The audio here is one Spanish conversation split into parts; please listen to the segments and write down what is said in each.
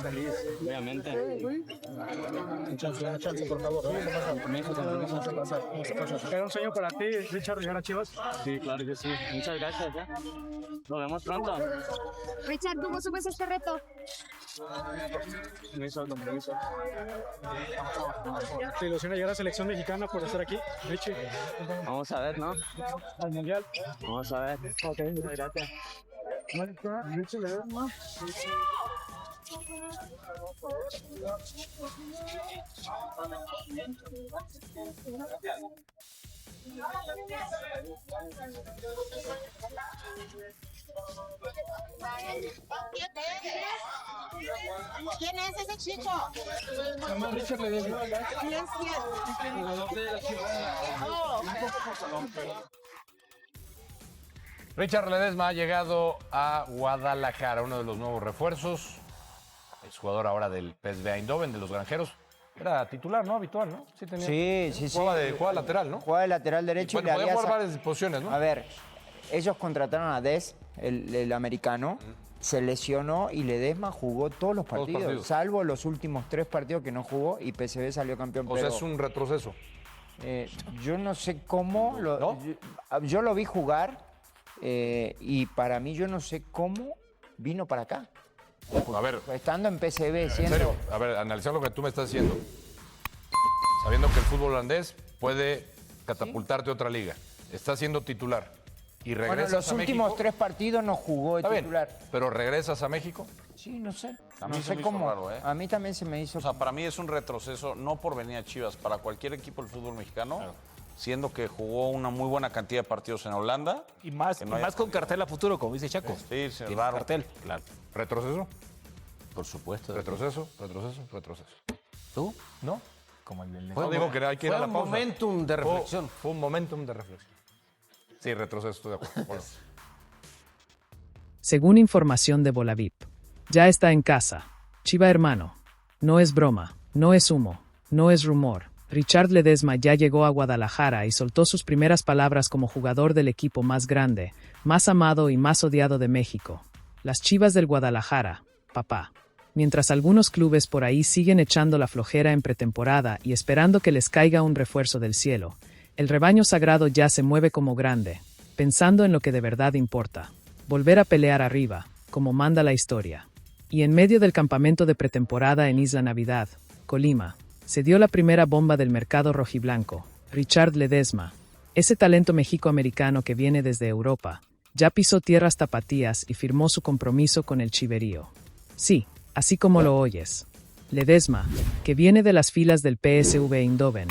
feliz, obviamente. Chance, por favor. ¿Era un sueño para ti, Richard, llegar a Chivas? Sí, claro que sí. Muchas gracias, ¿ya? Nos vemos pronto. Richard, ¿cómo subes este reto? Compromiso. ¿Te ilusiona llegar a la selección mexicana por estar aquí, Richie? Vamos a ver, ¿no? Al mundial. Vamos a ver. Ok, gracias. Richie, ¿le das más? ¿Quién es ese chico? Richard Ledesma. ¿Quién es? Richard Ledesma ha llegado a Guadalajara, uno de los nuevos refuerzos. Es jugador ahora del PSV Eindhoven, de los Granjeros. Era titular, ¿no? Habitual, ¿no? Sí. Jugaba lateral, ¿no? Juega de lateral derecho Bueno, podía jugar varias posiciones, ¿no? A ver, ellos contrataron a Des, el americano, se lesionó y Ledesma jugó todos los partidos, salvo los últimos 3 partidos que no jugó y PSV salió campeón. O sea, es un retroceso. Yo no sé cómo, ¿No? yo lo vi jugar y para mí yo no sé cómo vino para acá. A ver, Estando en PSV, en siendo... serio, a ver, analizar lo que tú me estás diciendo. Sabiendo que el fútbol holandés puede catapultarte a otra liga. Está siendo titular y Bueno, regresas los a últimos México. 3 partidos no jugó de Está bien, titular. pero regresas a México. Sí, no sé. A mí No se sé me hizo cómo. raro, ¿eh? A mí también se me hizo. O sea, para mí es un retroceso, no por venir a Chivas, para cualquier equipo del fútbol mexicano, siendo que jugó una muy buena cantidad de partidos en Holanda. Y más, Que no haya- más con cartel a futuro, como dice Chaco. Sí, es Tiene raro. cartel. Claro, ¿Retroceso? por supuesto. Retroceso. ¿Tú? ¿No? Como el del No digo que hay que ir a la un pausa. momentum de reflexión. Fue un momentum de reflexión. Sí, retroceso, estoy de acuerdo. Bueno. Según información de Bolavip, ya está en casa. Chiva hermano. No es broma, no es humo, no es rumor. Richard Ledesma ya llegó a Guadalajara y soltó sus primeras palabras como jugador del equipo más grande, más amado y más odiado de México. Las Chivas del Guadalajara, papá. Mientras algunos clubes por ahí siguen echando la flojera en pretemporada y esperando que les caiga un refuerzo del cielo, el rebaño sagrado ya se mueve como grande, pensando en lo que de verdad importa. Volver a pelear arriba, como manda la historia. Y en medio del campamento de pretemporada en Isla Navidad, Colima, se dio la primera bomba del mercado rojiblanco, Richard Ledesma. Ese talento mexicoamericano que viene desde Europa, ya pisó tierras tapatías y firmó su compromiso con el Chiverío. Sí, así como lo oyes. Ledesma, que viene de las filas del PSV Eindhoven,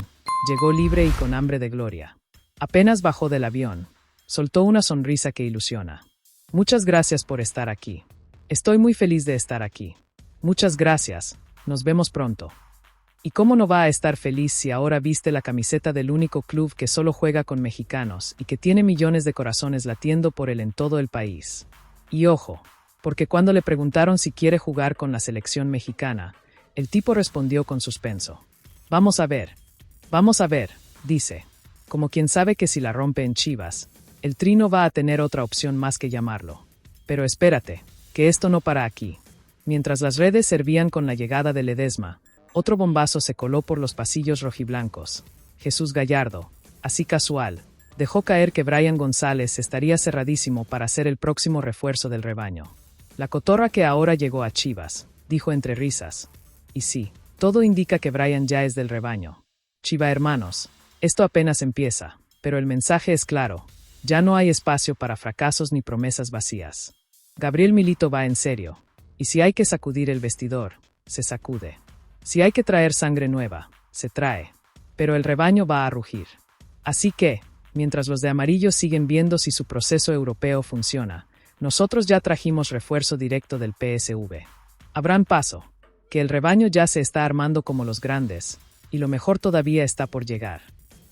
llegó libre y con hambre de gloria. Apenas bajó del avión, soltó una sonrisa que ilusiona. Muchas gracias por estar aquí. Estoy muy feliz de estar aquí. Muchas gracias. Nos vemos pronto. ¿Y cómo no va a estar feliz si ahora viste la camiseta del único club que solo juega con mexicanos y que tiene millones de corazones latiendo por él en todo el país? Y ojo, porque cuando le preguntaron si quiere jugar con la selección mexicana, el tipo respondió con suspenso. Vamos a ver, dice, como quien sabe que si la rompe en Chivas, el Trino va a tener otra opción más que llamarlo. Pero espérate, que esto no para aquí. Mientras las redes servían con la llegada de Ledesma, otro bombazo se coló por los pasillos rojiblancos. Jesús Gallardo, así casual, dejó caer que Brian González estaría cerradísimo para ser el próximo refuerzo del rebaño. La cotorra que ahora llegó a Chivas, dijo entre risas. Y sí, todo indica que Brian ya es del rebaño. Chiva hermanos, esto apenas empieza, pero el mensaje es claro. Ya no hay espacio para fracasos ni promesas vacías. Gabriel Milito va en serio. Y si hay que sacudir el vestidor, se sacude. Si hay que traer sangre nueva, se trae. Pero el rebaño va a rugir. Así que, mientras los de amarillo siguen viendo si su proceso europeo funciona, nosotros ya trajimos refuerzo directo del PSV. Abran paso, que el rebaño ya se está armando como los grandes, y lo mejor todavía está por llegar.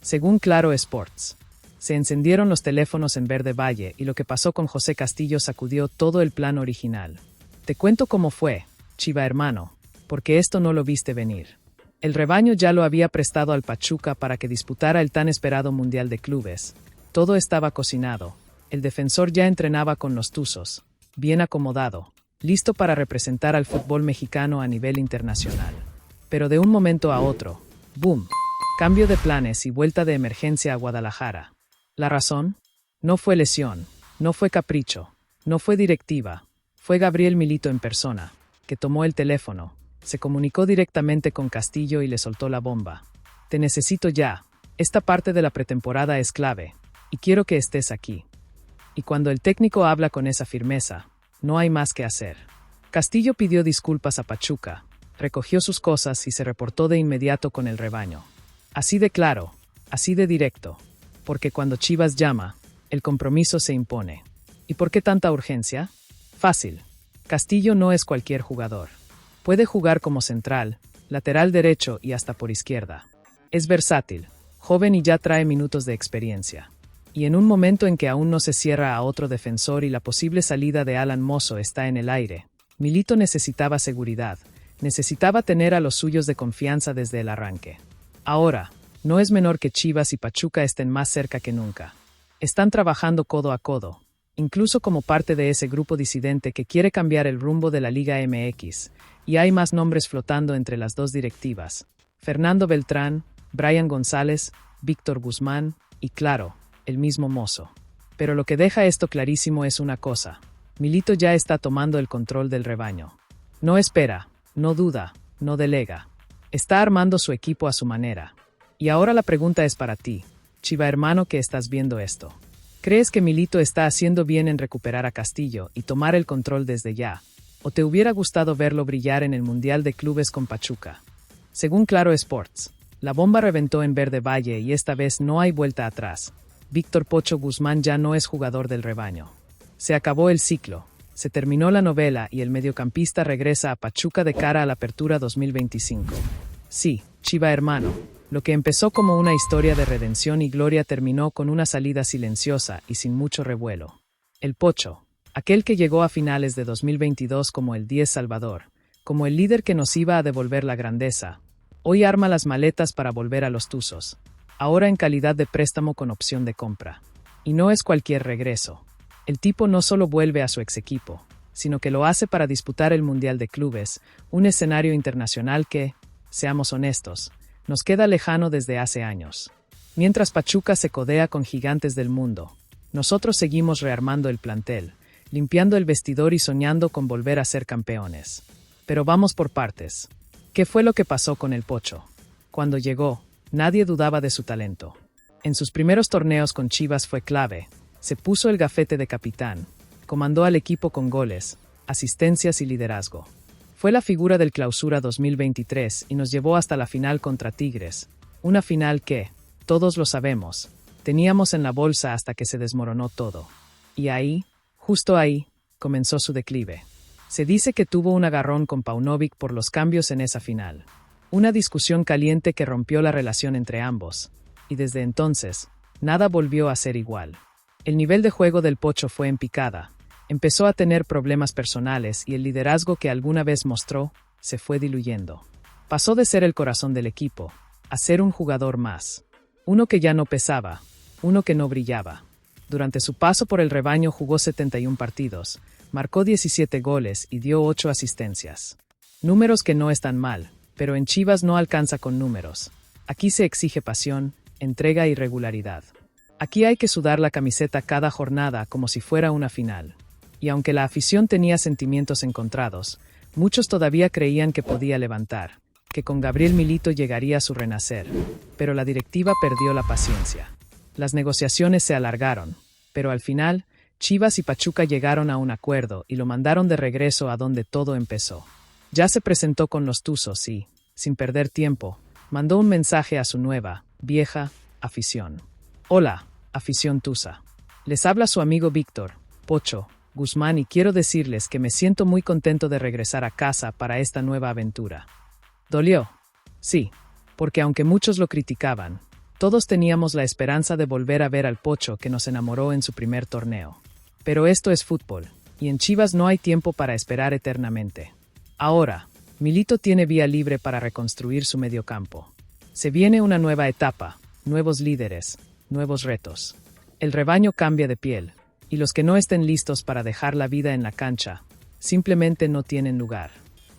Según Claro Sports, se encendieron los teléfonos en Verde Valle y lo que pasó con José Castillo sacudió todo el plan original. Te cuento cómo fue, Chiva hermano, porque esto no lo viste venir. El rebaño ya lo había prestado al Pachuca para que disputara el tan esperado Mundial de Clubes. Todo estaba cocinado. El defensor ya entrenaba con los Tuzos, bien acomodado. listo para representar al fútbol mexicano a nivel internacional. Pero de un momento a otro, ¡boom! Cambio de planes y vuelta de emergencia a Guadalajara. ¿La razón? No fue lesión, no fue capricho, no fue directiva, fue Gabriel Milito en persona, que tomó el teléfono, se comunicó directamente con Castillo y le soltó la bomba. Te necesito ya, esta parte de la pretemporada es clave, y quiero que estés aquí. Y cuando el técnico habla con esa firmeza, no hay más que hacer. Castillo pidió disculpas a Pachuca, recogió sus cosas y se reportó de inmediato con el rebaño. Así de claro, así de directo, porque cuando Chivas llama, el compromiso se impone. ¿Y por qué tanta urgencia? Fácil. Castillo no es cualquier jugador. Puede jugar como central, lateral derecho y hasta por izquierda. Es versátil, joven y ya trae minutos de experiencia. Y en un momento en que aún no se cierra a otro defensor y la posible salida de Alan Mozo está en el aire, Milito necesitaba seguridad, necesitaba tener a los suyos de confianza desde el arranque. Ahora, no es menor que Chivas y Pachuca estén más cerca que nunca. Están trabajando codo a codo, incluso como parte de ese grupo disidente que quiere cambiar el rumbo de la Liga MX, y hay más nombres flotando entre las dos directivas: Fernando Beltrán, Brian González, Víctor Guzmán y, claro, el mismo Mozo. Pero lo que deja esto clarísimo es una cosa: Milito ya está tomando el control del rebaño. No espera, no duda, no delega. Está armando su equipo a su manera. Y ahora la pregunta es para ti, Chiva hermano, que estás viendo esto. ¿Crees que Milito está haciendo bien en recuperar a Castillo y tomar el control desde ya? ¿O te hubiera gustado verlo brillar en el Mundial de Clubes con Pachuca? Según Claro Sports, la bomba reventó en Verde Valle y esta vez no hay vuelta atrás. Víctor Pocho Guzmán ya no es jugador del rebaño. Se acabó el ciclo, se terminó la novela y el mediocampista regresa a Pachuca de cara a la Apertura 2025. Sí, Chiva hermano, lo que empezó como una historia de redención y gloria terminó con una salida silenciosa y sin mucho revuelo. El Pocho, aquel que llegó a finales de 2022 como el 10 Salvador, como el líder que nos iba a devolver la grandeza, hoy arma las maletas para volver a los Tuzos, ahora en calidad de préstamo con opción de compra. Y no es cualquier regreso. El tipo no solo vuelve a su ex equipo, sino que lo hace para disputar el Mundial de Clubes, un escenario internacional que, seamos honestos, nos queda lejano desde hace años. Mientras Pachuca se codea con gigantes del mundo, nosotros seguimos rearmando el plantel, limpiando el vestidor y soñando con volver a ser campeones. Pero vamos por partes. ¿Qué fue lo que pasó con el Pocho? Cuando llegó, nadie dudaba de su talento. En sus primeros torneos con Chivas fue clave, se puso el gafete de capitán, comandó al equipo con goles, asistencias y liderazgo. Fue la figura del Clausura 2023 y nos llevó hasta la final contra Tigres, una final que, todos lo sabemos, teníamos en la bolsa hasta que se desmoronó todo. Y ahí, justo ahí, comenzó su declive. Se dice que tuvo un agarrón con Paunovic por los cambios en esa final. Una discusión caliente que rompió la relación entre ambos, y desde entonces, nada volvió a ser igual. El nivel de juego del Pocho fue en picada. Empezó a tener problemas personales y el liderazgo que alguna vez mostró se fue diluyendo. Pasó de ser el corazón del equipo a ser un jugador más. Uno que ya no pesaba, uno que no brillaba. Durante su paso por el rebaño jugó 71 partidos, marcó 17 goles y dio 8 asistencias. Números que no están mal, pero en Chivas no alcanza con números. Aquí se exige pasión, entrega y regularidad. Aquí hay que sudar la camiseta cada jornada como si fuera una final. Y aunque la afición tenía sentimientos encontrados, muchos todavía creían que podía levantar, que con Gabriel Milito llegaría a su renacer. Pero la directiva perdió la paciencia. Las negociaciones se alargaron, pero al final, Chivas y Pachuca llegaron a un acuerdo y lo mandaron de regreso a donde todo empezó. Ya se presentó con los Tuzos y, sin perder tiempo, mandó un mensaje a su nueva, vieja, afición. Hola, afición Tuza. Les habla su amigo Víctor, Pocho Guzmán y quiero decirles que me siento muy contento de regresar a casa para esta nueva aventura. ¿Dolió? Sí, porque aunque muchos lo criticaban, todos teníamos la esperanza de volver a ver al Pocho que nos enamoró en su primer torneo. Pero esto es fútbol, y en Chivas no hay tiempo para esperar eternamente. Ahora, Milito tiene vía libre para reconstruir su mediocampo. Se viene una nueva etapa, nuevos líderes, nuevos retos. El rebaño cambia de piel, y los que no estén listos para dejar la vida en la cancha, simplemente no tienen lugar.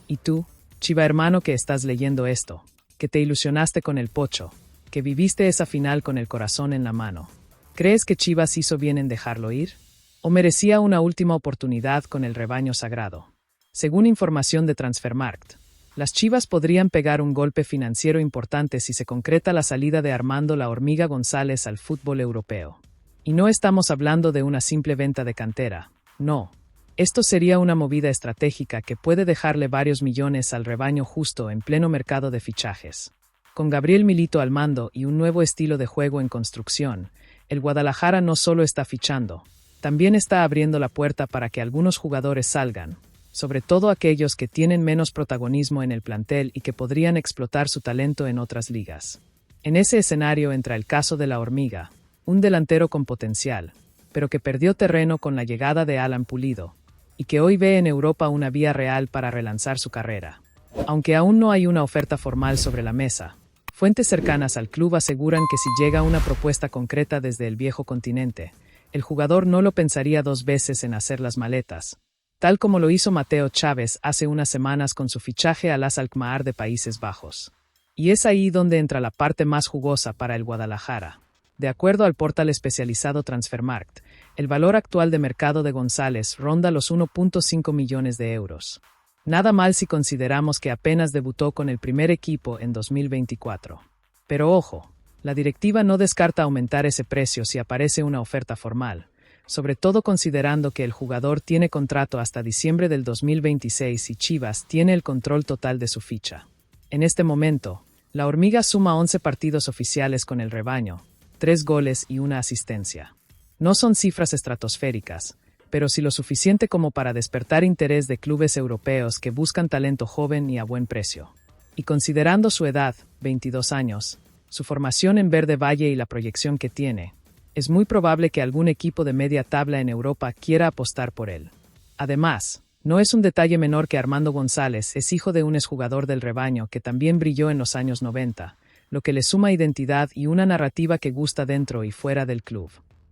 Y tú, Chiva hermano que estás leyendo esto, que te ilusionaste con el Pocho, que viviste esa final con el corazón en la mano, ¿crees que Chivas hizo bien en dejarlo ir? ¿O merecía una última oportunidad con el rebaño sagrado? Según información de Transfermarkt, las Chivas podrían pegar un golpe financiero importante si se concreta la salida de Armando La Hormiga González al fútbol europeo. Y no estamos hablando de una simple venta de cantera, no. Esto sería una movida estratégica que puede dejarle varios millones al rebaño justo en pleno mercado de fichajes. Con Gabriel Milito al mando y un nuevo estilo de juego en construcción, el Guadalajara no solo está fichando, también está abriendo la puerta para que algunos jugadores salgan, sobre todo aquellos que tienen menos protagonismo en el plantel y que podrían explotar su talento en otras ligas. En ese escenario entra el caso de La Hormiga, un delantero con potencial, pero que perdió terreno con la llegada de Alan Pulido, y que hoy ve en Europa una vía real para relanzar su carrera. Aunque aún no hay una oferta formal sobre la mesa, fuentes cercanas al club aseguran que si llega una propuesta concreta desde el viejo continente, el jugador no lo pensaría dos veces en hacer las maletas, tal como lo hizo Mateo Chávez hace unas semanas con su fichaje al AS Alkmaar de Países Bajos. Y es ahí donde entra la parte más jugosa para el Guadalajara. De acuerdo al portal especializado Transfermarkt, el valor actual de mercado de González ronda los 1.5 millones de euros. Nada mal si consideramos que apenas debutó con el primer equipo en 2024. Pero ojo, la directiva no descarta aumentar ese precio si aparece una oferta formal, sobre todo considerando que el jugador tiene contrato hasta diciembre del 2026 y Chivas tiene el control total de su ficha. En este momento, La Hormiga suma 11 partidos oficiales con el rebaño, 3 goles y una asistencia. No son cifras estratosféricas, pero sí lo suficiente como para despertar interés de clubes europeos que buscan talento joven y a buen precio. Y considerando su edad, 22 años, su formación en Verde Valle y la proyección que tiene, es muy probable que algún equipo de media tabla en Europa quiera apostar por él. Además, no es un detalle menor que Armando González es hijo de un exjugador del rebaño que también brilló en los años 90, lo que le suma identidad y una narrativa que gusta dentro y fuera del club.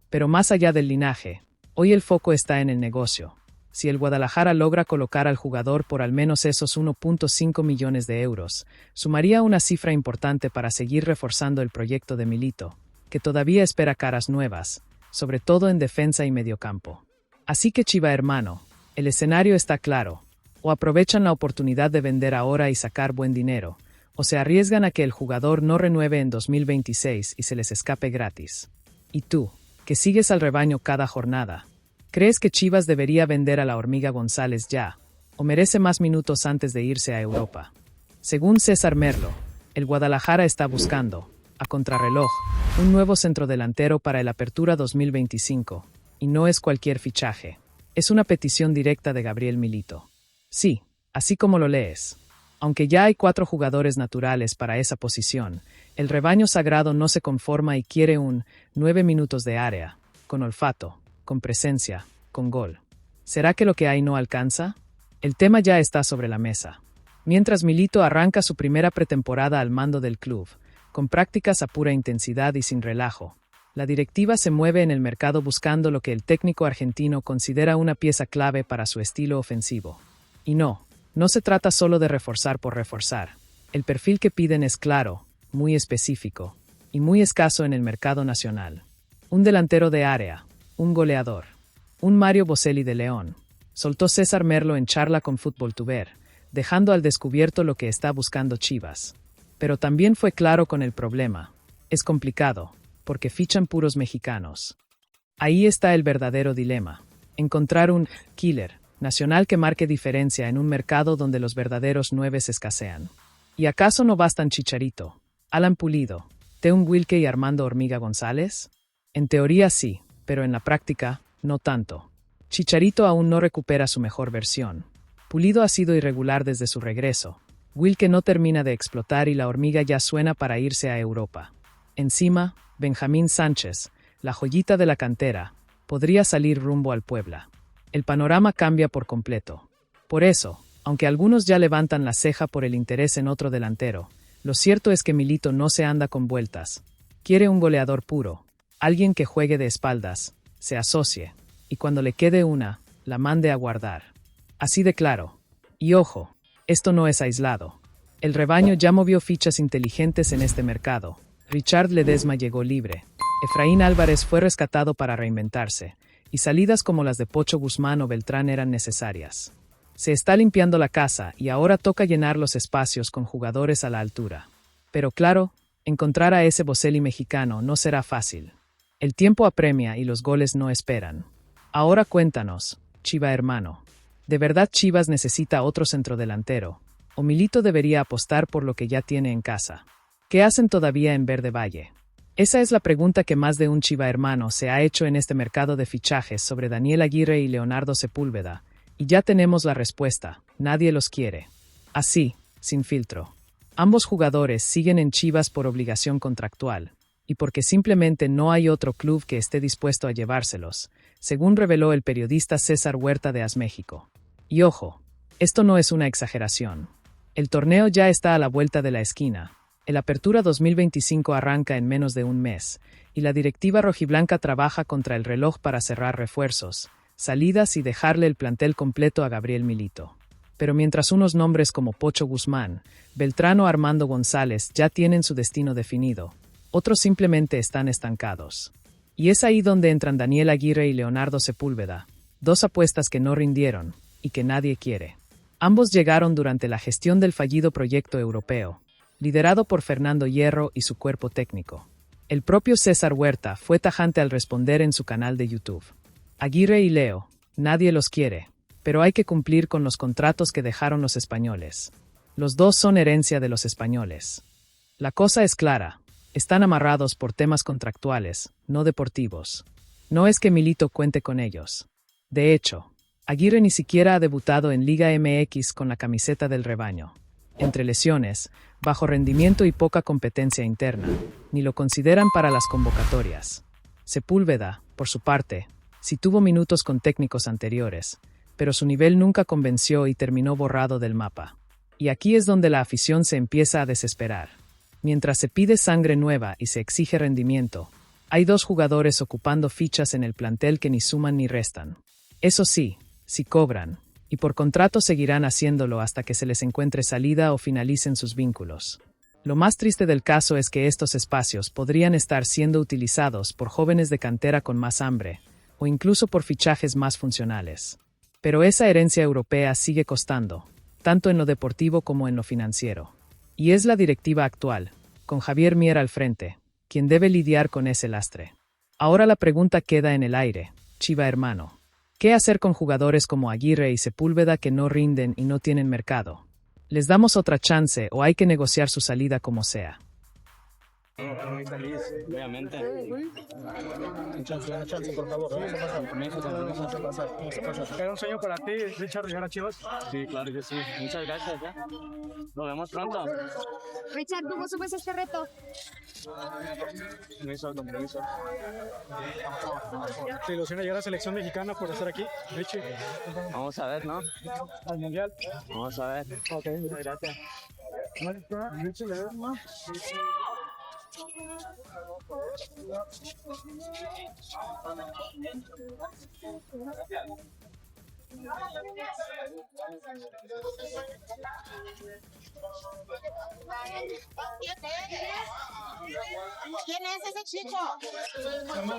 Pero más allá del linaje, hoy el foco está en el negocio. Si el Guadalajara logra colocar al jugador por al menos esos 1.5 millones de euros, sumaría una cifra importante para seguir reforzando el proyecto de Milito, que todavía espera caras nuevas, sobre todo en defensa y mediocampo. Así que Chiva hermano, el escenario está claro: o aprovechan la oportunidad de vender ahora y sacar buen dinero, o se arriesgan a que el jugador no renueve en 2026 y se les escape gratis. ¿Y tú, que sigues al rebaño cada jornada, crees que Chivas debería vender a La Hormiga González ya, o merece más minutos antes de irse a Europa? Según César Merlo, el Guadalajara está buscando, a contrarreloj, un nuevo centrodelantero para el Apertura 2025, y no es cualquier fichaje. Es una petición directa de Gabriel Milito. Sí, así como lo lees. Aunque ya hay 4 jugadores naturales para esa posición, el rebaño sagrado no se conforma y quiere un 9 minutos de área, con olfato, con presencia, con gol. ¿Será que lo que hay no alcanza? El tema ya está sobre la mesa. Mientras Milito arranca su primera pretemporada al mando del club, con prácticas a pura intensidad y sin relajo, la directiva se mueve en el mercado buscando lo que el técnico argentino considera una pieza clave para su estilo ofensivo. Y no se trata solo de reforzar por reforzar. El perfil que piden es claro, muy específico, y muy escaso en el mercado nacional. Un delantero de área, un goleador, un Mario Boselli de León, soltó César Merlo en charla con Fútbol Tuber, dejando al descubierto lo que está buscando Chivas. Pero también fue claro con el problema. Es complicado, porque fichan puros mexicanos. Ahí está el verdadero dilema: encontrar un killer nacional que marque diferencia en un mercado donde los verdaderos 9 escasean. ¿Y acaso no bastan Chicharito, Alan Pulido, Teun Wilke y Armando Hormiga González? En teoría sí, pero en la práctica, no tanto. Chicharito aún no recupera su mejor versión. Pulido ha sido irregular desde su regreso. Wilke no termina de explotar y La Hormiga ya suena para irse a Europa. Encima, Benjamín Sánchez, la joyita de la cantera, podría salir rumbo al Puebla. El panorama cambia por completo. Por eso, aunque algunos ya levantan la ceja por el interés en otro delantero, lo cierto es que Milito no se anda con vueltas. Quiere un goleador puro, alguien que juegue de espaldas, se asocie, y cuando le quede una, la mande a guardar. Así de claro. Y ojo, esto no es aislado. El rebaño ya movió fichas inteligentes en este mercado. Richard Ledesma llegó libre. Efraín Álvarez fue rescatado para reinventarse, y salidas como las de Pocho Guzmán o Beltrán eran necesarias. Se está limpiando la casa y ahora toca llenar los espacios con jugadores a la altura. Pero claro, encontrar a ese Boselli mexicano no será fácil. El tiempo apremia y los goles no esperan. Ahora cuéntanos, Chiva hermano. ¿De verdad Chivas necesita otro centrodelantero? ¿O Milito debería apostar por lo que ya tiene en casa? ¿Qué hacen todavía en Verde Valle? Esa es la pregunta que más de un Chiva hermano se ha hecho en este mercado de fichajes sobre Daniel Aguirre y Leonardo Sepúlveda. Y ya tenemos la respuesta, nadie los quiere. Así, sin filtro. Ambos jugadores siguen en Chivas por obligación contractual, y porque simplemente no hay otro club que esté dispuesto a llevárselos, según reveló el periodista César Huerta de AS México. Y ojo, esto no es una exageración. El torneo ya está a la vuelta de la esquina. El Apertura 2025 arranca en menos de un mes, y la directiva rojiblanca trabaja contra el reloj para cerrar refuerzos, salidas y dejarle el plantel completo a Gabriel Milito. Pero mientras unos nombres como Pocho Guzmán, Beltrán o Armando González ya tienen su destino definido, otros simplemente están estancados. Y es ahí donde entran Daniel Aguirre y Leonardo Sepúlveda, dos apuestas que no rindieron y que nadie quiere. Ambos llegaron durante la gestión del fallido proyecto europeo, liderado por Fernando Hierro y su cuerpo técnico. El propio César Huerta fue tajante al responder en su canal de YouTube. Aguirre y Leo, nadie los quiere, pero hay que cumplir con los contratos que dejaron los españoles. Los dos son herencia de los españoles. La cosa es clara, están amarrados por temas contractuales, no deportivos. No es que Milito cuente con ellos. De hecho, Aguirre ni siquiera ha debutado en Liga MX con la camiseta del rebaño. Entre lesiones, bajo rendimiento y poca competencia interna, ni lo consideran para las convocatorias. Sepúlveda, por su parte, sí tuvo minutos con técnicos anteriores, pero su nivel nunca convenció y terminó borrado del mapa. Y aquí es donde la afición se empieza a desesperar. Mientras se pide sangre nueva y se exige rendimiento, hay dos jugadores ocupando fichas en el plantel que ni suman ni restan. Eso sí, si cobran, y por contrato seguirán haciéndolo hasta que se les encuentre salida o finalicen sus vínculos. Lo más triste del caso es que estos espacios podrían estar siendo utilizados por jóvenes de cantera con más hambre, o incluso por fichajes más funcionales. Pero esa herencia europea sigue costando, tanto en lo deportivo como en lo financiero. Y es la directiva actual, con Javier Mier al frente, quien debe lidiar con ese lastre. Ahora la pregunta queda en el aire, Chiva hermano. ¿Qué hacer con jugadores como Aguirre y Sepúlveda que no rinden y no tienen mercado? ¿Les damos otra chance o hay que negociar su salida como sea? Obviamente. Chance, por favor. ¿Era un sueño para ti, Richard, llegar a Chivas? Sí, claro que sí. Muchas gracias. Nos vemos pronto. Richard, ¿cómo subes este reto? Compromiso. ¿Te ilusiona llegar a la selección mexicana por estar aquí, Richie? Vamos a ver, ¿no? Al mundial. Vamos a ver. Ok, muchas gracias. Richie Ledesma. ¿Quién es ese chico?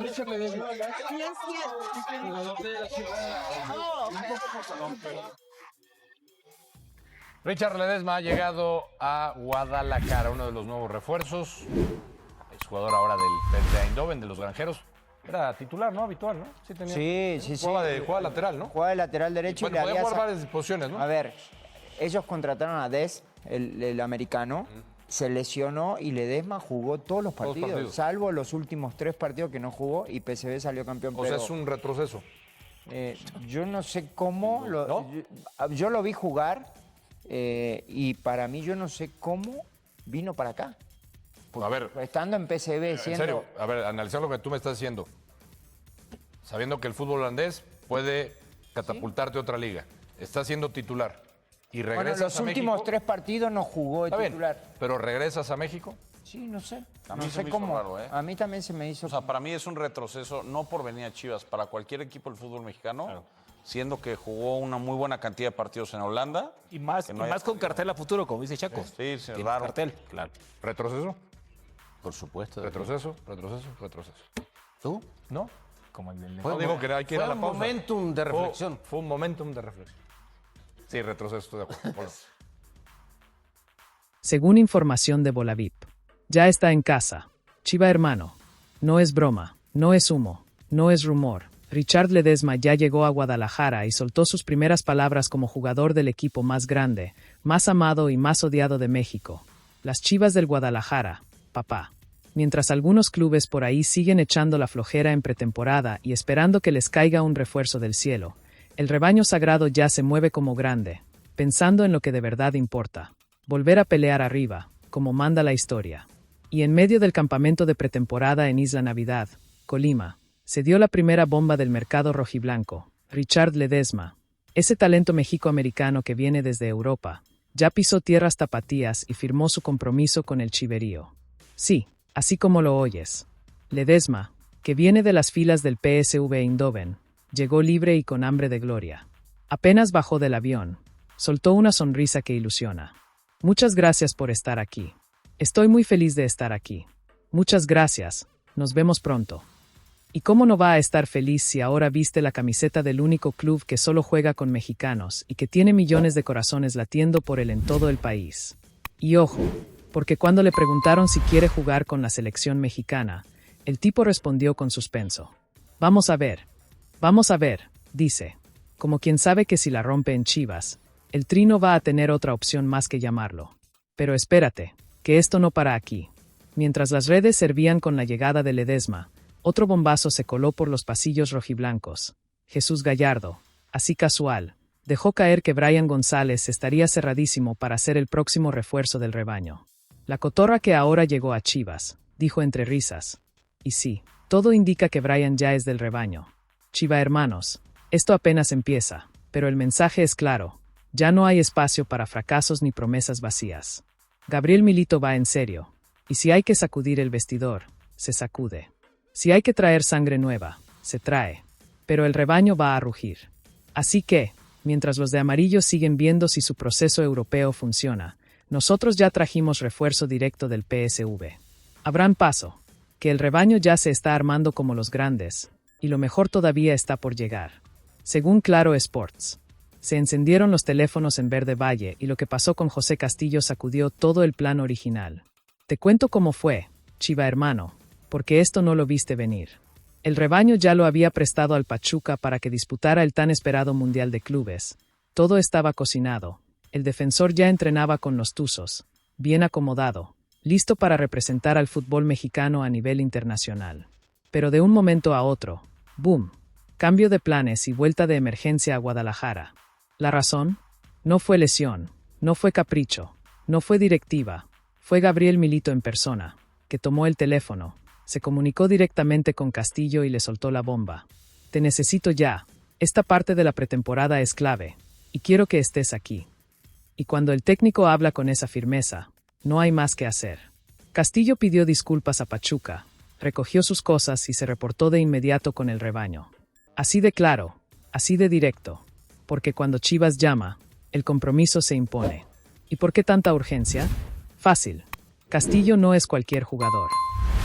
Richard Ledesma. ¿Quién es? Jugador de la Richard Ledesma ha llegado a Guadalajara, uno de los nuevos refuerzos. Es jugador ahora del PSV Eindhoven, de los granjeros. Era titular, ¿no? Habitual, ¿no? Sí. Jugaba lateral, ¿no? Jugaba de lateral derecho y le podía había jugar varias posiciones, ¿no? A ver, ellos contrataron a Des, el americano, se lesionó y Ledesma jugó todos los partidos, salvo los últimos 3 partidos que no jugó y PSV salió campeón. O sea, es un retroceso. Yo no sé cómo, yo lo vi jugar y para mí yo no sé cómo vino para acá. A ver, estando en PSV, en serio, a ver, analizar lo que tú me estás diciendo. Sabiendo que el fútbol holandés puede catapultarte a otra liga. Está siendo titular y regresas los a México. últimos 3 partidos no jugó de titular. Bien, pero regresas a México. Sí, no sé. A mí No se sé me hizo cómo. raro, ¿eh? A mí también se me hizo. O sea, para mí es un retroceso, no por venir a Chivas, para cualquier equipo del fútbol mexicano, siendo que jugó una muy buena cantidad de partidos en Holanda. Y más, Que no haya con podido. cartel a futuro, como dice Chaco. Sí, sí, Tiene raro. cartel, claro. ¿Retroceso? Por supuesto. Retroceso. ¿Tú? ¿No? Como el del No digo que hay que ir a la pausa. momentum de reflexión. Fue un momentum de reflexión. Sí, retroceso, estoy de acuerdo. Ponlo. Según información de Bolavip, ya está en casa. Chiva hermano. No es broma, no es humo, no es rumor. Richard Ledesma ya llegó a Guadalajara y soltó sus primeras palabras como jugador del equipo más grande, más amado y más odiado de México. Las Chivas del Guadalajara, papá. Mientras algunos clubes por ahí siguen echando la flojera en pretemporada y esperando que les caiga un refuerzo del cielo, el rebaño sagrado ya se mueve como grande, pensando en lo que de verdad importa. Volver a pelear arriba, como manda la historia. Y en medio del campamento de pretemporada en Isla Navidad, Colima, se dio la primera bomba del mercado rojiblanco, Richard Ledesma. Ese talento mexicoamericano que viene desde Europa, ya pisó tierras tapatías y firmó su compromiso con el Chiverío. Sí, así como lo oyes. Ledesma, que viene de las filas del PSV Eindhoven, llegó libre y con hambre de gloria. Apenas bajó del avión, soltó una sonrisa que ilusiona. Muchas gracias por estar aquí. Estoy muy feliz de estar aquí. Muchas gracias. Nos vemos pronto. ¿Y cómo no va a estar feliz si ahora viste la camiseta del único club que solo juega con mexicanos y que tiene millones de corazones latiendo por él en todo el país? Y ojo, porque cuando le preguntaron si quiere jugar con la selección mexicana, el tipo respondió con suspenso. Vamos a ver, dice, como quien sabe que si la rompe en Chivas, el Trino va a tener otra opción más que llamarlo. Pero espérate, que esto no para aquí. Mientras las redes servían con la llegada de Ledesma, otro bombazo se coló por los pasillos rojiblancos. Jesús Gallardo, así casual, dejó caer que Brian González estaría cerradísimo para ser el próximo refuerzo del rebaño. La cotorra que ahora llegó a Chivas, dijo entre risas. Y sí, todo indica que Brian ya es del rebaño. Chiva hermanos, esto apenas empieza, pero el mensaje es claro. Ya no hay espacio para fracasos ni promesas vacías. Gabriel Milito va en serio. Y si hay que sacudir el vestidor, se sacude. Si hay que traer sangre nueva, se trae. Pero el rebaño va a rugir. Así que, mientras los de amarillo siguen viendo si su proceso europeo funciona, nosotros ya trajimos refuerzo directo del PSV. Abran paso, que el rebaño ya se está armando como los grandes, y lo mejor todavía está por llegar. Según Claro Sports, se encendieron los teléfonos en Verde Valle y lo que pasó con José Castillo sacudió todo el plan original. Te cuento cómo fue, Chiva hermano, porque esto no lo viste venir. El rebaño ya lo había prestado al Pachuca para que disputara el tan esperado Mundial de Clubes. Todo estaba cocinado. El defensor ya entrenaba con los Tuzos, bien acomodado, listo para representar al fútbol mexicano a nivel internacional. Pero de un momento a otro, ¡boom!, cambio de planes y vuelta de emergencia a Guadalajara. ¿La razón? No fue lesión, no fue capricho, no fue directiva, fue Gabriel Milito en persona, que tomó el teléfono, se comunicó directamente con Castillo y le soltó la bomba. Te necesito ya, esta parte de la pretemporada es clave, y quiero que estés aquí. Y cuando el técnico habla con esa firmeza, no hay más que hacer. Castillo pidió disculpas a Pachuca, recogió sus cosas y se reportó de inmediato con el rebaño. Así de claro, así de directo, porque cuando Chivas llama, el compromiso se impone. ¿Y por qué tanta urgencia? Fácil. Castillo no es cualquier jugador.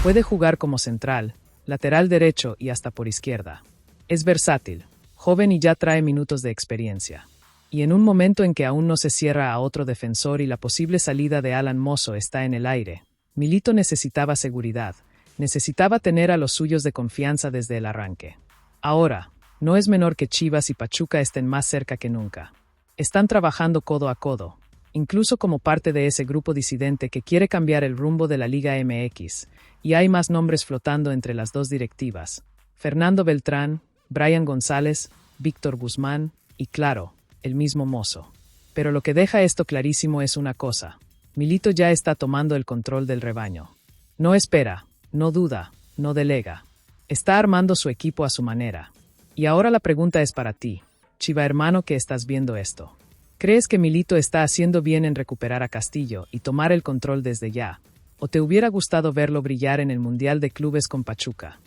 Puede jugar como central, lateral derecho y hasta por izquierda. Es versátil, joven y ya trae minutos de experiencia. Y en un momento en que aún no se cierra a otro defensor y la posible salida de Alan Mozo está en el aire, Milito necesitaba seguridad, necesitaba tener a los suyos de confianza desde el arranque. Ahora, no es menor que Chivas y Pachuca estén más cerca que nunca. Están trabajando codo a codo, incluso como parte de ese grupo disidente que quiere cambiar el rumbo de la Liga MX, y hay más nombres flotando entre las dos directivas: Fernando Beltrán, Brian González, Víctor Guzmán y, claro, el mismo Mozo. Pero lo que deja esto clarísimo es una cosa: Milito ya está tomando el control del rebaño. No espera, no duda, no delega. Está armando su equipo a su manera. Y ahora la pregunta es para ti, Chiva hermano que estás viendo esto. ¿Crees que Milito está haciendo bien en recuperar a Castillo y tomar el control desde ya? ¿O te hubiera gustado verlo brillar en el Mundial de Clubes con Pachuca?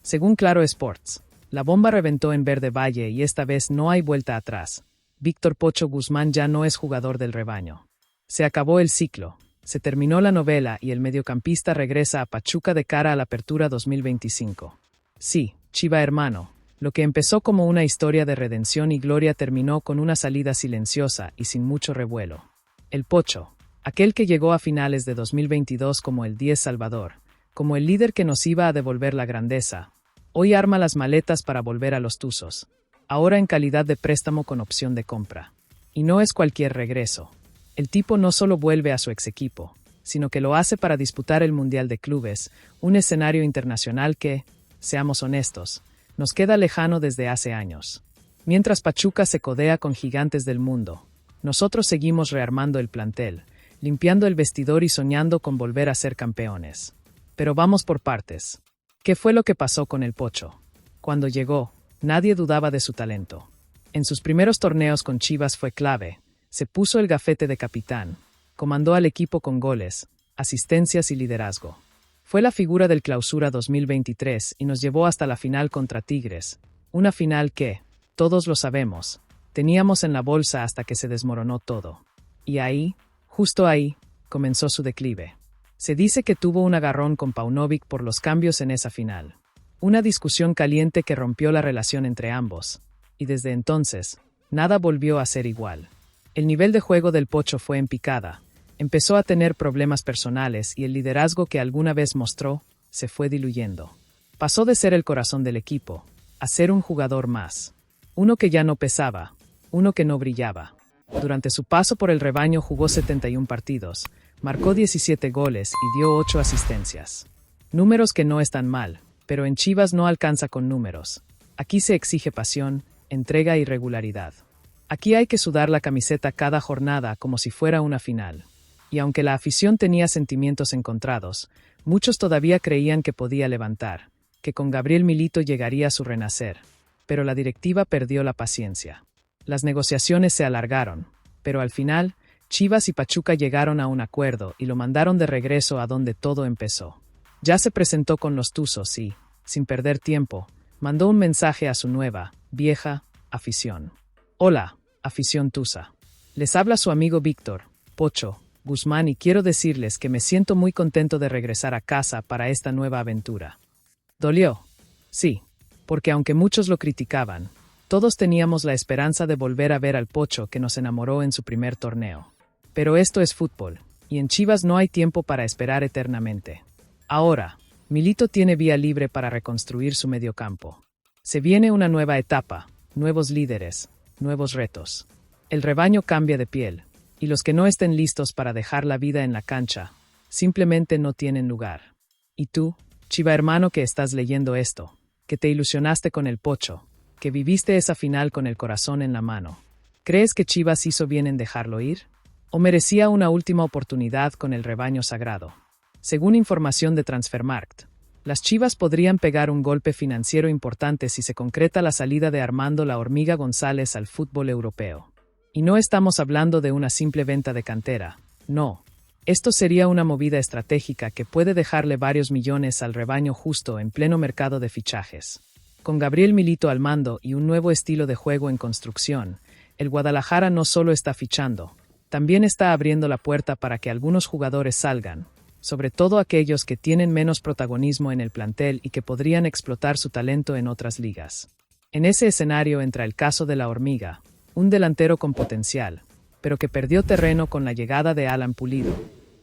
Según Claro Sports, La bomba reventó en Verde Valle y esta vez no hay vuelta atrás. Víctor Pocho Guzmán ya no es jugador del rebaño. Se acabó el ciclo, se terminó la novela y el mediocampista regresa a Pachuca de cara a la Apertura 2025. Sí, Chiva hermano, lo que empezó como una historia de redención y gloria terminó con una salida silenciosa y sin mucho revuelo. El Pocho, aquel que llegó a finales de 2022 como el 10 Salvador, como el líder que nos iba a devolver la grandeza, hoy arma las maletas para volver a los Tuzos, ahora en calidad de préstamo con opción de compra. Y no es cualquier regreso. El tipo no solo vuelve a su ex equipo, sino que lo hace para disputar el Mundial de Clubes, un escenario internacional que, seamos honestos, nos queda lejano desde hace años. Mientras Pachuca se codea con gigantes del mundo, nosotros seguimos rearmando el plantel, limpiando el vestidor y soñando con volver a ser campeones. Pero vamos por partes. ¿Qué fue lo que pasó con el Pocho? Cuando llegó, nadie dudaba de su talento. En sus primeros torneos con Chivas fue clave, se puso el gafete de capitán, comandó al equipo con goles, asistencias y liderazgo. Fue la figura del Clausura 2023 y nos llevó hasta la final contra Tigres, una final que, todos lo sabemos, teníamos en la bolsa hasta que se desmoronó todo. Y ahí, justo ahí, comenzó su declive. Se dice que tuvo un agarrón con Paunovic por los cambios en esa final. Una discusión caliente que rompió la relación entre ambos. Y desde entonces, nada volvió a ser igual. El nivel de juego del Pocho fue en picada. Empezó a tener problemas personales y el liderazgo que alguna vez mostró se fue diluyendo. Pasó de ser el corazón del equipo a ser un jugador más. Uno que ya no pesaba, uno que no brillaba. Durante su paso por el rebaño jugó 71 partidos, marcó 17 goles y dio 8 asistencias. Números que no están mal, pero en Chivas no alcanza con números. Aquí se exige pasión, entrega y regularidad. Aquí hay que sudar la camiseta cada jornada como si fuera una final. Y aunque la afición tenía sentimientos encontrados, muchos todavía creían que podía levantar, que con Gabriel Milito llegaría a su renacer. Pero la directiva perdió la paciencia. Las negociaciones se alargaron, pero al final, Chivas y Pachuca llegaron a un acuerdo y lo mandaron de regreso a donde todo empezó. Ya se presentó con los Tuzos y, sin perder tiempo, mandó un mensaje a su nueva, vieja, afición. Hola, afición Tuza. Les habla su amigo Víctor, Pocho, Guzmán y quiero decirles que me siento muy contento de regresar a casa para esta nueva aventura. ¿Dolió? Sí, porque aunque muchos lo criticaban, todos teníamos la esperanza de volver a ver al Pocho que nos enamoró en su primer torneo. Pero esto es fútbol, y en Chivas no hay tiempo para esperar eternamente. Ahora, Milito tiene vía libre para reconstruir su mediocampo. Se viene una nueva etapa, nuevos líderes, nuevos retos. El rebaño cambia de piel, y los que no estén listos para dejar la vida en la cancha, simplemente no tienen lugar. Y tú, Chiva hermano que estás leyendo esto, que te ilusionaste con el Pocho, que viviste esa final con el corazón en la mano, ¿crees que Chivas hizo bien en dejarlo ir? ¿O merecía una última oportunidad con el rebaño sagrado? Según información de Transfermarkt, las Chivas podrían pegar un golpe financiero importante si se concreta la salida de Armando La Hormiga González al fútbol europeo. Y no estamos hablando de una simple venta de cantera, no. Esto sería una movida estratégica que puede dejarle varios millones al rebaño justo en pleno mercado de fichajes. Con Gabriel Milito al mando y un nuevo estilo de juego en construcción, el Guadalajara no solo está fichando, también está abriendo la puerta para que algunos jugadores salgan, sobre todo aquellos que tienen menos protagonismo en el plantel y que podrían explotar su talento en otras ligas. En ese escenario entra el caso de La Hormiga, un delantero con potencial, pero que perdió terreno con la llegada de Alan Pulido,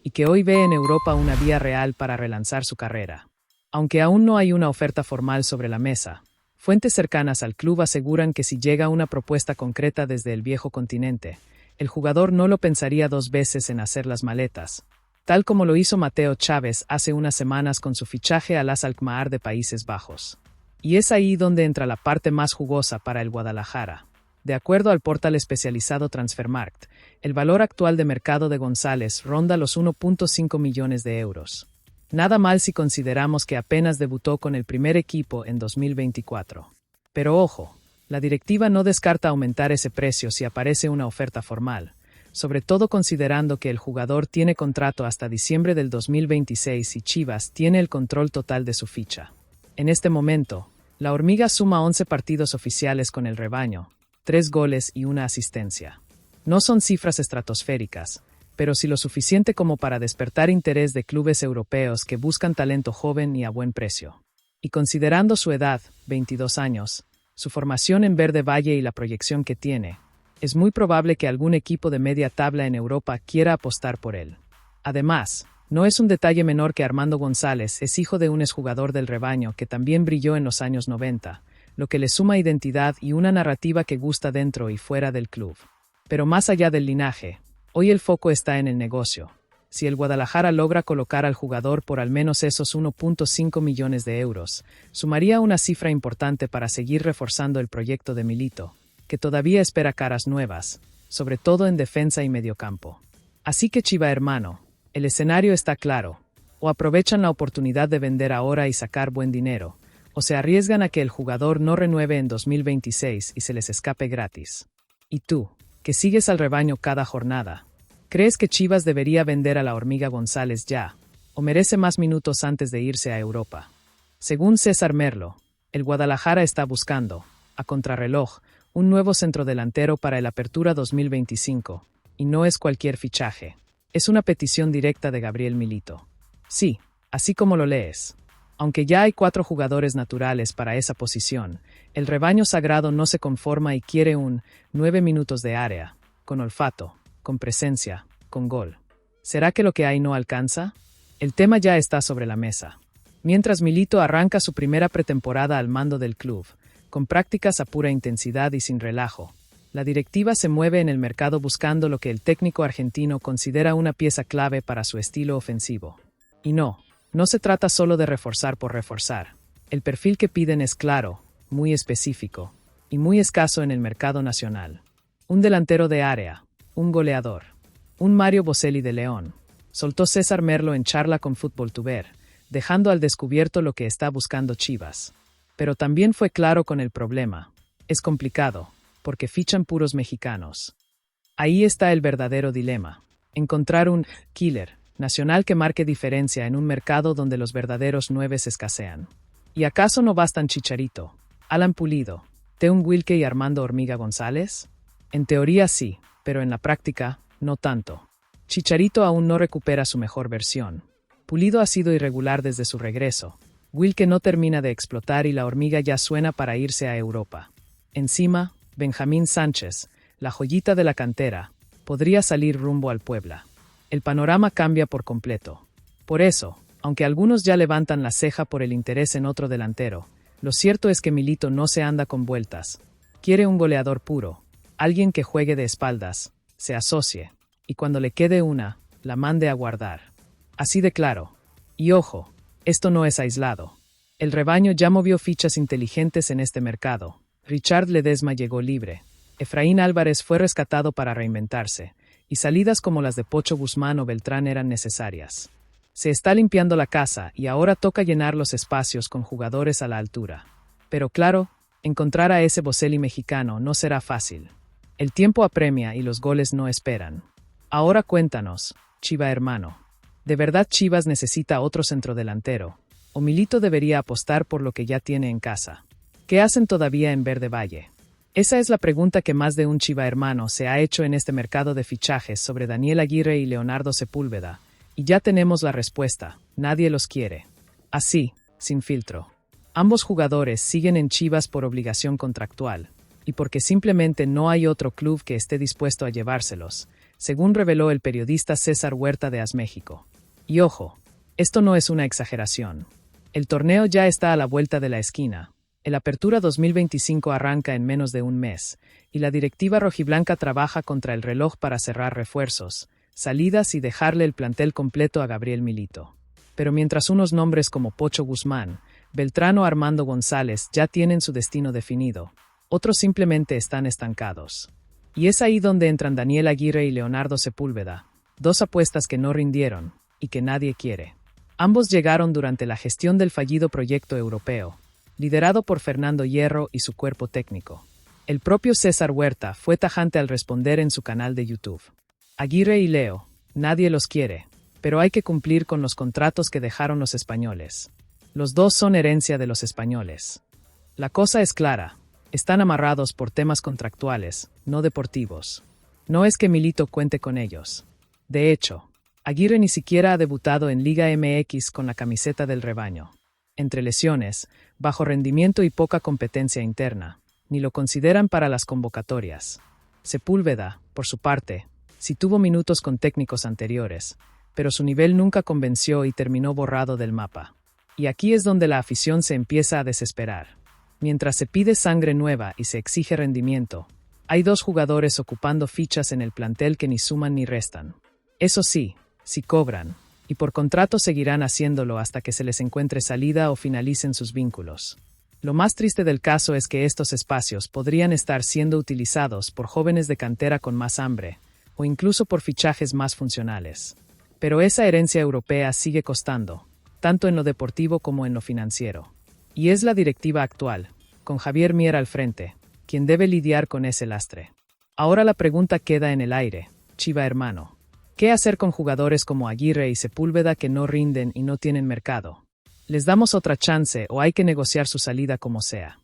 y que hoy ve en Europa una vía real para relanzar su carrera. Aunque aún no hay una oferta formal sobre la mesa, fuentes cercanas al club aseguran que si llega una propuesta concreta desde el viejo continente, el jugador no lo pensaría dos veces en hacer las maletas, tal como lo hizo Mateo Chávez hace unas semanas con su fichaje al AS Alkmaar de Países Bajos. Y es ahí donde entra la parte más jugosa para el Guadalajara. De acuerdo al portal especializado Transfermarkt, el valor actual de mercado de González ronda los 1.5 millones de euros. Nada mal si consideramos que apenas debutó con el primer equipo en 2024. Pero ojo, la directiva no descarta aumentar ese precio si aparece una oferta formal, sobre todo considerando que el jugador tiene contrato hasta diciembre del 2026 y Chivas tiene el control total de su ficha. En este momento, La Hormiga suma 11 partidos oficiales con el rebaño, 3 goles y una asistencia. No son cifras estratosféricas, pero sí lo suficiente como para despertar interés de clubes europeos que buscan talento joven y a buen precio. Y considerando su edad, 22 años, su formación en Verde Valle y la proyección que tiene, es muy probable que algún equipo de media tabla en Europa quiera apostar por él. Además, no es un detalle menor que Armando González es hijo de un exjugador del rebaño que también brilló en los años 90, lo que le suma identidad y una narrativa que gusta dentro y fuera del club. Pero más allá del linaje, hoy el foco está en el negocio. Si el Guadalajara logra colocar al jugador por al menos esos 1.5 millones de euros, sumaría una cifra importante para seguir reforzando el proyecto de Milito, que todavía espera caras nuevas, sobre todo en defensa y mediocampo. Así que Chiva hermano, el escenario está claro. O aprovechan la oportunidad de vender ahora y sacar buen dinero, o se arriesgan a que el jugador no renueve en 2026 y se les escape gratis. ¿Y tú, que sigues al rebaño cada jornada, crees que Chivas debería vender a la Hormiga González ya, o merece más minutos antes de irse a Europa? Según César Merlo, el Guadalajara está buscando, a contrarreloj, un nuevo centrodelantero para el Apertura 2025, y no es cualquier fichaje. Es una petición directa de Gabriel Milito. Sí, así como lo lees. Aunque ya hay 4 jugadores naturales para esa posición, el rebaño sagrado no se conforma y quiere un 9 minutos de área, con olfato, con presencia, con gol. ¿Será que lo que hay no alcanza? El tema ya está sobre la mesa. Mientras Milito arranca su primera pretemporada al mando del club, con prácticas a pura intensidad y sin relajo, la directiva se mueve en el mercado buscando lo que el técnico argentino considera una pieza clave para su estilo ofensivo. Y no se trata solo de reforzar por reforzar. El perfil que piden es claro, muy específico, y muy escaso en el mercado nacional. Un delantero de área, un goleador, un Mario Boselli de León, soltó César Merlo en charla con Fútbol Tuber, dejando al descubierto lo que está buscando Chivas. Pero también fue claro con el problema. Es complicado, porque fichan puros mexicanos. Ahí está el verdadero dilema. Encontrar un killer nacional que marque diferencia en un mercado donde los verdaderos 9 escasean. ¿Y acaso no bastan Chicharito, Alan Pulido, Teun Wilke y Armando Hormiga González? En teoría sí, pero en la práctica, no tanto. Chicharito aún no recupera su mejor versión. Pulido ha sido irregular desde su regreso. Wilke no termina de explotar y la Hormiga ya suena para irse a Europa. Encima, Benjamín Sánchez, la joyita de la cantera, podría salir rumbo al Puebla. El panorama cambia por completo. Por eso, aunque algunos ya levantan la ceja por el interés en otro delantero, lo cierto es que Milito no se anda con vueltas. Quiere un goleador puro, alguien que juegue de espaldas, se asocie, y cuando le quede una, la mande a guardar. Así de claro. Y ojo, esto no es aislado. El rebaño ya movió fichas inteligentes en este mercado. Richard Ledesma llegó libre. Efraín Álvarez fue rescatado para reinventarse, y salidas como las de Pocho Guzmán o Beltrán eran necesarias. Se está limpiando la casa y ahora toca llenar los espacios con jugadores a la altura. Pero claro, encontrar a ese Boselli mexicano no será fácil. El tiempo apremia y los goles no esperan. Ahora cuéntanos, Chiva hermano. ¿De verdad Chivas necesita otro centrodelantero? ¿O Milito debería apostar por lo que ya tiene en casa? ¿Qué hacen todavía en Verde Valle? Esa es la pregunta que más de un Chiva hermano se ha hecho en este mercado de fichajes sobre Daniel Aguirre y Leonardo Sepúlveda. Y ya tenemos la respuesta, nadie los quiere. Así, sin filtro. Ambos jugadores siguen en Chivas por obligación contractual, y porque simplemente no hay otro club que esté dispuesto a llevárselos, según reveló el periodista César Huerta de AS México. Y ojo, esto no es una exageración. El torneo ya está a la vuelta de la esquina. El Apertura 2025 arranca en menos de un mes, y la directiva rojiblanca trabaja contra el reloj para cerrar refuerzos, salidas y dejarle el plantel completo a Gabriel Milito. Pero mientras unos nombres como Pocho Guzmán, Beltrán o Armando González ya tienen su destino definido, otros simplemente están estancados. Y es ahí donde entran Daniel Aguirre y Leonardo Sepúlveda, 2 apuestas que no rindieron, y que nadie quiere. Ambos llegaron durante la gestión del fallido proyecto europeo, liderado por Fernando Hierro y su cuerpo técnico. El propio César Huerta fue tajante al responder en su canal de YouTube. Aguirre y Leo, nadie los quiere, pero hay que cumplir con los contratos que dejaron los españoles. Los dos son herencia de los españoles. La cosa es clara. Están amarrados por temas contractuales, no deportivos. No es que Milito cuente con ellos. De hecho, Aguirre ni siquiera ha debutado en Liga MX con la camiseta del rebaño. Entre lesiones, bajo rendimiento y poca competencia interna, ni lo consideran para las convocatorias. Sepúlveda, por su parte, sí tuvo minutos con técnicos anteriores, pero su nivel nunca convenció y terminó borrado del mapa. Y aquí es donde la afición se empieza a desesperar. Mientras se pide sangre nueva y se exige rendimiento, hay dos jugadores ocupando fichas en el plantel que ni suman ni restan. Eso sí, si cobran, y por contrato seguirán haciéndolo hasta que se les encuentre salida o finalicen sus vínculos. Lo más triste del caso es que estos espacios podrían estar siendo utilizados por jóvenes de cantera con más hambre, o incluso por fichajes más funcionales. Pero esa herencia europea sigue costando, tanto en lo deportivo como en lo financiero. Y es la directiva actual, con Javier Mier al frente, quien debe lidiar con ese lastre. Ahora la pregunta queda en el aire, Chiva hermano. ¿Qué hacer con jugadores como Aguirre y Sepúlveda que no rinden y no tienen mercado? ¿Les damos otra chance o hay que negociar su salida como sea?